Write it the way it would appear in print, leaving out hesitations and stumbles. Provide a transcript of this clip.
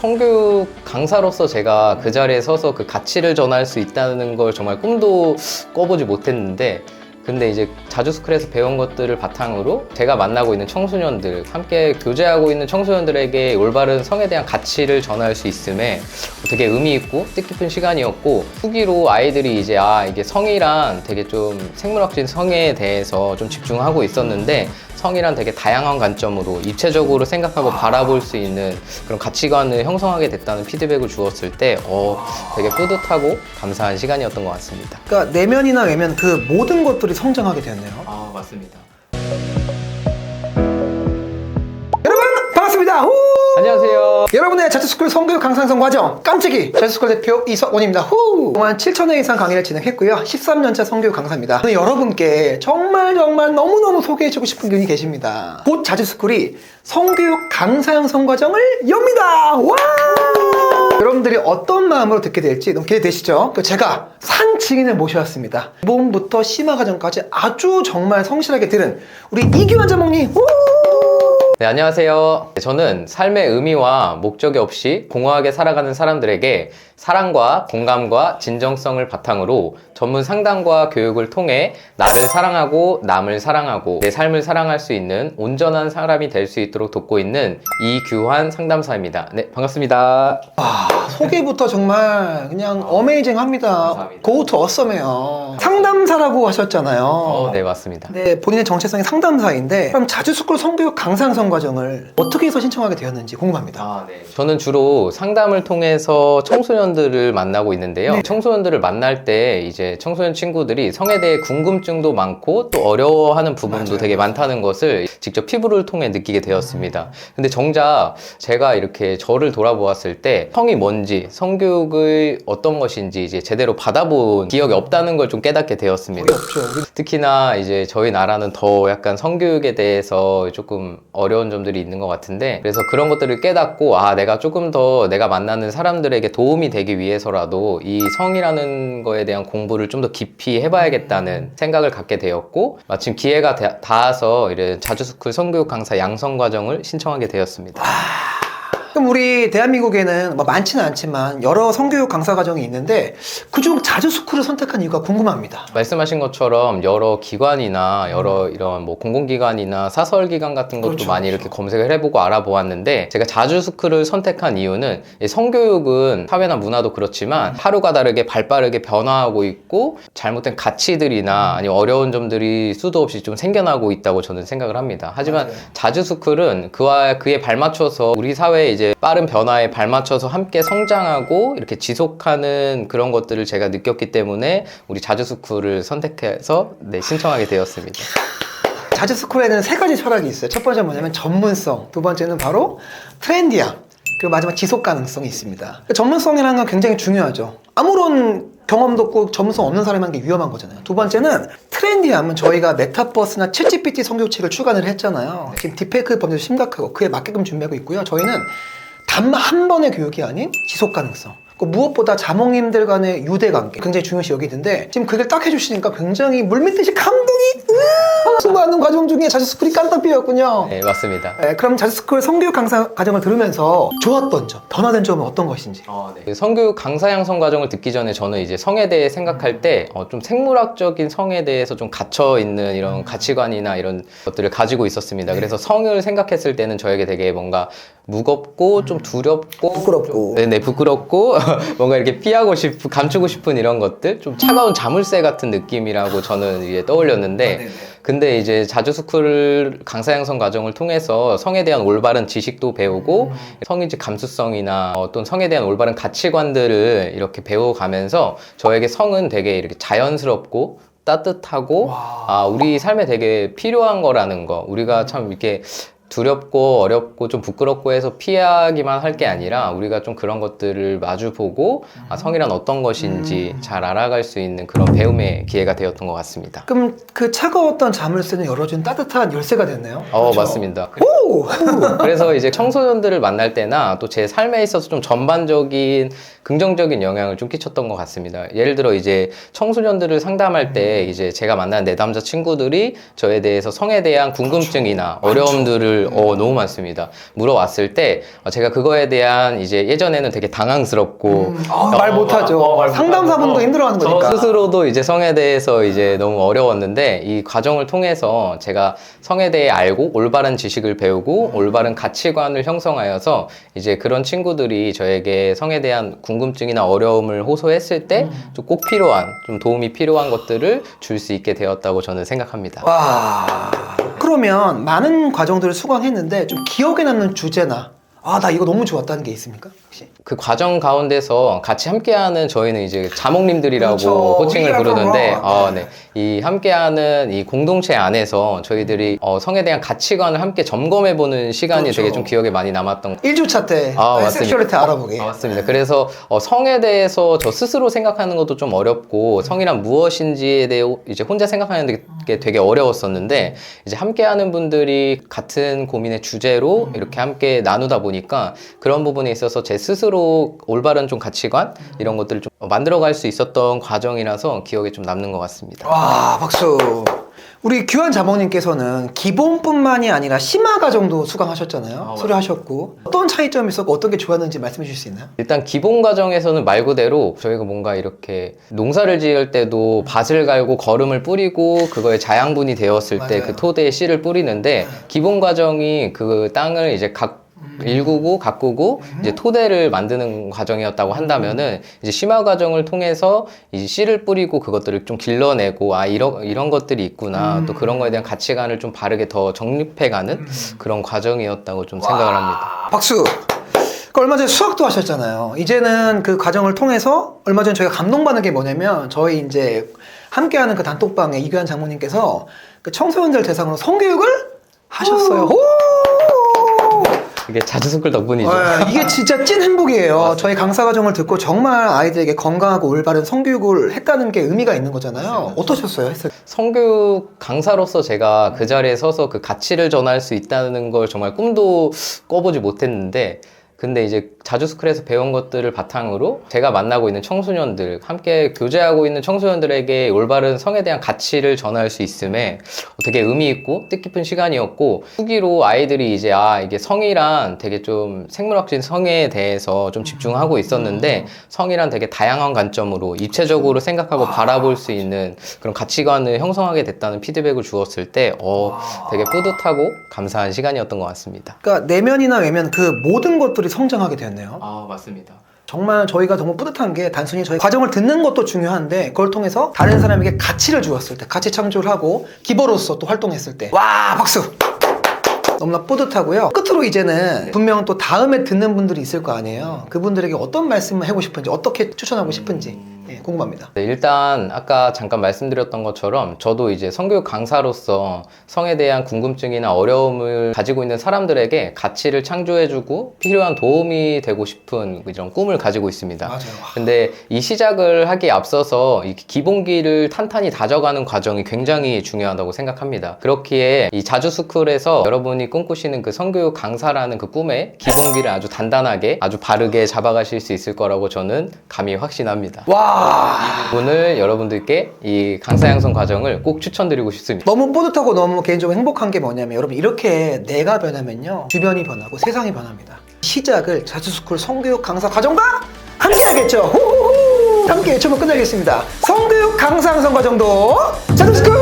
성교육 강사로서 제가 그 자리에 서서 그 가치를 전할 수 있다는 걸 정말 꿈도 꿔보지 못했는데, 근데 이제 자주스쿨에서 배운 것들을 바탕으로 제가 만나고 있는 청소년들, 함께 교제하고 있는 청소년들에게 올바른 성에 대한 가치를 전할 수 있음에 되게 의미 있고 뜻깊은 시간이었고, 후기로 아이들이 이제 이게 성이란 되게 좀 생물학적인 성에 대해서 좀 집중하고 있었는데, 성이란 되게 다양한 관점으로 입체적으로 생각하고 바라볼 수 있는 그런 가치관을 형성하게 됐다는 피드백을 주었을 때 되게 뿌듯하고 감사한 시간이었던 것 같습니다. 그러니까 내면이나 외면 그 모든 것들이 성장하게 되었네요. 맞습니다. 여러분 반갑습니다. 후! 안녕하세요. 여러분의 자주스쿨 성교육 강상성 과정 깜찍이 자주스쿨 대표 이석원입니다. 후! 동안 7,000회 이상 강의를 진행했고요. 13년차 성교육 강사입니다. 오늘 여러분께 정말 너무너무 소개해주고 싶은 분이 계십니다. 곧 자주스쿨이 성교육 강사 양성 과정을 엽니다. 와! 여러분들이 어떤 마음으로 듣게 될지 너무 기대되시죠? 제가 산 증인을 모셔왔습니다. 기본부터 심화 과정까지 아주 정말 성실하게 들은 우리 이규환 자몽님. 후! 네, 안녕하세요. 저는 삶의 의미와 목적이 없이 공허하게 살아가는 사람들에게 사랑과 공감과 진정성을 바탕으로 전문 상담과 교육을 통해 나를 사랑하고 남을 사랑하고 내 삶을 사랑할 수 있는 온전한 사람이 될 수 있도록 돕고 있는 이규환 상담사입니다. 네, 반갑습니다. 소개부터 정말 그냥 어메이징합니다. 감사합니다. Go to awesome해요. 상담사라고 하셨잖아요. 네, 맞습니다. 네, 본인의 정체성이 상담사인데 그럼 자주스쿨 성교육 강상성 과정을 어떻게 해서 신청하게 되었는지 궁금합니다. 네. 저는 주로 상담을 통해서 청소년들을 만나고 있는데요. 네. 청소년들을 만날 때 이제 청소년 친구들이 성에 대해 궁금증도 많고 또 어려워하는 부분도 맞아요. 되게 많다는 것을 직접 피부를 통해 느끼게 되었습니다. 근데 정작 제가 이렇게 저를 돌아보았을 때 성이 뭔지, 성교육의 어떤 것인지 이제 제대로 받아본 기억이 없다는 걸 좀 깨닫게 되었습니다. 거의 없죠. 특히나 이제 저희 나라는 더 약간 성교육에 대해서 조금 어려운 점들이 있는 것 같은데, 그래서 그런 것들을 깨닫고 내가 조금 더 내가 만나는 사람들에게 도움이 되기 위해서라도 이 성이라는 거에 대한 공부를 좀 더 깊이 해봐야겠다는 생각을 갖게 되었고, 마침 기회가 닿아서 이런 자주스쿨 성교육 강사 양성 과정을 신청하게 되었습니다. 그럼 우리 대한민국에는 뭐 많지는 않지만 여러 성교육 강사 과정이 있는데 그중 자주스쿨을 선택한 이유가 궁금합니다. 말씀하신 것처럼 여러 기관이나 여러 이런 뭐 공공기관이나 사설기관 같은 것도 그렇죠, 많이 그렇죠. 이렇게 검색을 해보고 알아보았는데, 제가 자주스쿨을 선택한 이유는 이 성교육은 사회나 문화도 그렇지만 하루가 다르게 발빠르게 변화하고 있고 잘못된 가치들이나 아니면 어려운 점들이 수도 없이 좀 생겨나고 있다고 저는 생각을 합니다. 하지만 맞아요. 자주스쿨은 그에 발맞춰서 우리 사회에 이제 빠른 변화에 발맞춰서 함께 성장하고 이렇게 지속하는 그런 것들을 제가 느꼈기 때문에 우리 자주스쿨을 선택해서 신청하게 되었습니다. 자주스쿨에는 세 가지 철학이 있어요. 첫 번째는 뭐냐면 전문성, 두 번째는 바로 트렌디함, 그리고 마지막 지속 가능성이 있습니다. 전문성이라는 건 굉장히 중요하죠. 아무런 경험도 없고 전문성 없는 사람이 하는 게 위험한 거잖아요. 두 번째는 트렌디함은 저희가 메타버스나 챗GPT 성교육책을 출간을 했잖아요. 지금 딥페이크 범죄도 심각하고 그에 맞게끔 준비하고 있고요. 저희는 단 한 번의 교육이 아닌 지속 가능성, 무엇보다 자몽님들 간의 유대관계 굉장히 중요시 여기는데, 지금 그걸 딱 해주시니까 굉장히 물밀듯이 감동이 수많은 과정 중에 자주스쿨이 깜딱비였군요. 네, 맞습니다. 네, 그럼 자주스쿨 성교육 강사 과정을 들으면서 좋았던 점, 변화된 점은 어떤 것인지. 그 성교육 강사 양성 과정을 듣기 전에 저는 이제 성에 대해 생각할 때 좀 생물학적인 성에 대해서 좀 갇혀 있는 이런 가치관이나 이런 것들을 가지고 있었습니다. 그래서 성을 생각했을 때는 저에게 되게 뭔가 무겁고 좀 두렵고 부끄럽고. 네네, 부끄럽고 뭔가 이렇게 피하고 싶고 감추고 싶은 이런 것들, 좀 차가운 자물쇠 같은 느낌이라고 저는 이제 떠올렸는데, 근데 이제 자주스쿨 강사 양성 과정을 통해서 성에 대한 올바른 지식도 배우고 성인지 감수성이나 어떤 성에 대한 올바른 가치관들을 이렇게 배워가면서 저에게 성은 되게 이렇게 자연스럽고 따뜻하고 우리 삶에 되게 필요한 거라는 거, 우리가 참 이렇게 두렵고 어렵고 좀 부끄럽고 해서 피하기만 할 게 아니라 우리가 좀 그런 것들을 마주보고 성이란 어떤 것인지 잘 알아갈 수 있는 그런 배움의 기회가 되었던 것 같습니다. 그럼 그 차가웠던 자물쇠는 열어준 따뜻한 열쇠가 됐네요. 그렇죠? 맞습니다. 오! 그래서 이제 청소년들을 만날 때나 또 제 삶에 있어서 좀 전반적인 긍정적인 영향을 좀 끼쳤던 것 같습니다. 예를 들어 이제 청소년들을 상담할 때 이제 제가 만난 내담자 친구들이 저에 대해서 성에 대한 궁금증이나 어려움들을 친구들 너무 많습니다. 물어왔을 때 제가 그거에 대한 이제 예전에는 되게 당황스럽고 말 못하죠. 말 상담사분도 못하고 힘들어하는 저 거니까. 스스로도 이제 성에 대해서 이제 너무 어려웠는데 이 과정을 통해서 제가 성에 대해 알고 올바른 지식을 배우고 올바른 가치관을 형성하여서 이제 그런 친구들이 저에게 성에 대한 궁금증이나 어려움을 호소했을 때 좀 꼭 필요한 좀 도움이 필요한 것들을 줄 수 있게 되었다고 저는 생각합니다. 와. 그러면 많은 과정들을 수강했는데 좀 기억에 남는 주제나 나 이거 너무 좋았다는 게 있습니까? 혹시? 그 과정 가운데서 같이 함께하는 저희는 이제 자몽님들이라고 그렇죠. 호칭을 We are 부르는데, the world. 네. 이 함께하는 이 공동체 안에서 저희들이 성에 대한 가치관을 함께 점검해보는 시간이 그렇죠. 되게 좀 기억에 많이 남았던 1주차 때 맞습니다. 섹슈얼리티 알아보기. 맞습니다. 그래서 성에 대해서 저 스스로 생각하는 것도 좀 어렵고 성이란 무엇인지에 대해 이제 혼자 생각하는 게 되게 어려웠었는데 이제 함께하는 분들이 같은 고민의 주제로 이렇게 함께 나누다 보니까 그런 부분에 있어서 제 스스로 올바른 좀 가치관 이런 것들을 좀 만들어갈 수 있었던 과정이라서 기억에 좀 남는 것 같습니다. 와, 박수. 우리 규환 자몽님께서는 기본뿐만이 아니라 심화 과정도 수강하셨잖아요. 수료하셨고 어떤 차이점이 있었고 어떤 게 좋았는지 말씀해 주실 수 있나요? 일단 기본 과정에서는 말 그대로 저희가 뭔가 이렇게 농사를 지을 때도 밭을 갈고 거름을 뿌리고 그거에 자양분이 되었을 때 맞아요. 그 토대에 씨를 뿌리는데 기본 과정이 그 땅을 이제 일구고 가꾸고 이제 토대를 만드는 과정이었다고 한다면은 이제 심화 과정을 통해서 이제 씨를 뿌리고 그것들을 좀 길러내고 이런 것들이 있구나 또 그런 거에 대한 가치관을 좀 바르게 더 정립해가는 그런 과정이었다고 좀 생각을 합니다. 박수. 얼마 전에 수학도 하셨잖아요. 이제는 그 과정을 통해서 얼마 전에 저희가 감동받는 게 뭐냐면 저희 이제 함께하는 그 단톡방에 이규환 장모님께서 그 청소년들 대상으로 성교육을 하셨어요. 오! 이게 자주스쿨 덕분이죠. 이게 진짜 찐 행복이에요. 저희 강사 과정을 듣고 정말 아이들에게 건강하고 올바른 성교육을 했다는 게 의미가 있는 거잖아요. 어떠셨어요? 했을 때? 성교육 강사로서 제가 그 자리에 서서 그 가치를 전할 수 있다는 걸 정말 꿈도 꿔보지 못했는데 근데 이제 자주스쿨에서 배운 것들을 바탕으로 제가 만나고 있는 청소년들, 함께 교제하고 있는 청소년들에게 올바른 성에 대한 가치를 전할 수 있음에 되게 의미 있고 뜻깊은 시간이었고 후기로 아이들이 이제 이게 성이란 되게 좀 생물학적인 성에 대해서 좀 집중하고 있었는데 성이란 되게 다양한 관점으로 입체적으로 생각하고 바라볼 수 있는 그런 가치관을 형성하게 됐다는 피드백을 주었을 때 되게 뿌듯하고 감사한 시간이었던 것 같습니다. 그러니까 내면이나 외면 그 모든 것들이 성장하게 되었네요. 맞습니다. 정말 저희가 너무 뿌듯한 게 단순히 저희 과정을 듣는 것도 중요한데 그걸 통해서 다른 사람에게 가치를 주었을 때 가치 창조를 하고 기버로서 또 활동했을 때 와 박수! 너무나 뿌듯하고요. 끝으로 이제는 분명 또 다음에 듣는 분들이 있을 거 아니에요. 그분들에게 어떤 말씀을 하고 싶은지 어떻게 추천하고 싶은지 궁금합니다. 네, 일단 아까 잠깐 말씀드렸던 것처럼 저도 이제 성교육 강사로서 성에 대한 궁금증이나 어려움을 가지고 있는 사람들에게 가치를 창조해주고 필요한 도움이 되고 싶은 이런 꿈을 가지고 있습니다. 맞아요. 근데 이 시작을 하기에 앞서서 이 기본기를 탄탄히 다져가는 과정이 굉장히 중요하다고 생각합니다. 그렇기에 이 자주스쿨에서 여러분이 꿈꾸시는 그 성교육 강사라는 그 꿈의 기본기를 아주 단단하게 아주 바르게 잡아가실 수 있을 거라고 저는 감히 확신합니다. 와 오늘 여러분들께 이 강사 양성 과정을 꼭 추천드리고 싶습니다. 너무 뿌듯하고 너무 개인적으로 행복한 게 뭐냐면 여러분 이렇게 내가 변하면요 주변이 변하고 세상이 변합니다. 시작을 자주스쿨 성교육 강사 과정과 함께 하겠죠. 후후후. 함께 외쳐면 끝내겠습니다. 성교육 강사 양성 과정도 자주스쿨